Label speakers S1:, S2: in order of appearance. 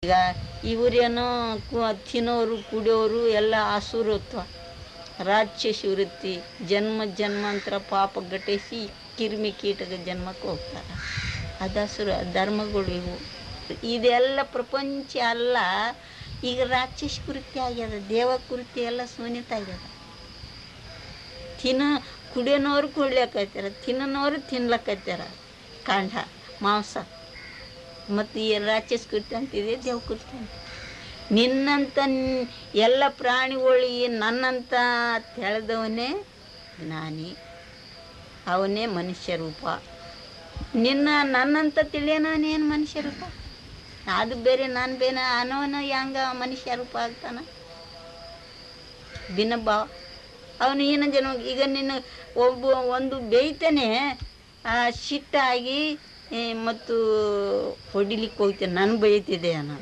S1: ಈಗ ಇವರೇನೋ ತಿನ್ನೋರು ಕುಡಿಯೋರು ಎಲ್ಲ ಅಸುರತ್ವ ರಾಕ್ಷಸಿ ವೃತ್ತಿ ಜನ್ಮ ಜನ್ಮಾಂತರ ಪಾಪ ಘಟಿಸಿ ಕಿರಿಮಿ ಕೀಟದ ಜನ್ಮಕ್ಕೆ ಹೋಗ್ತಾರೆ. ಅದಸುರ ಧರ್ಮಗಳು ಇವು. ಇದೆಲ್ಲ ಪ್ರಪಂಚ ಅಲ್ಲ. ಈಗ ರಾಕ್ಷಸ ಕೃತ್ಯ ಆಗ್ಯದ, ದೇವ ಕೃತ್ಯ ಎಲ್ಲ ಶೂನ್ಯತ ಆಗ್ಯದ. ಕುಡಿಯೋನವ್ರು ಕುಡ್ಲಿಕ್ಕತ್ತಾರ, ತಿನ್ನೋನವ್ರು ತಿನ್ಲಕ್ಕತ್ತಾರ ಕಾಂಡ ಮಾಂಸ. ಮತ್ತು ಈ ರಾಕ್ಷಸ ಕೃತ್ಯ ಅಂತಿದೆ, ದೇವ ಕೃತ್ಯ ಅಂತ. ನಿನ್ನಂಥ ಎಲ್ಲ ಪ್ರಾಣಿಗಳಿಗೆ ನನ್ನಂತ ತಿಳಿದವನೇ ಜ್ಞಾನಿ, ಅವನೇ ಮನುಷ್ಯ ರೂಪ. ನನ್ನಂತ ತಿಳಿಯೋನೇನು ಮನುಷ್ಯ ರೂಪ? ಅದು ಬೇರೆ ನಾನು ಬೇರೆ ಅನ್ನೋನ ಹೆಂಗ ಮನುಷ್ಯ ರೂಪ ಆಗ್ತಾನ? ಭಿನ್ನ ಭಾವ ಅವನು ಏನ ಜನ. ಈಗ ನಿನ್ನ ಒಂದು ಬೇಯ್ತಾನೆ ಸಿಟ್ಟಾಗಿ ಮತ್ತು ಹೊಡಿಲಿಕ್ಕೆ ಹೋಗ್ತೇನೆ, ನಾನು ಬೈತಿದ್ದೆ ಅನ್ನೋ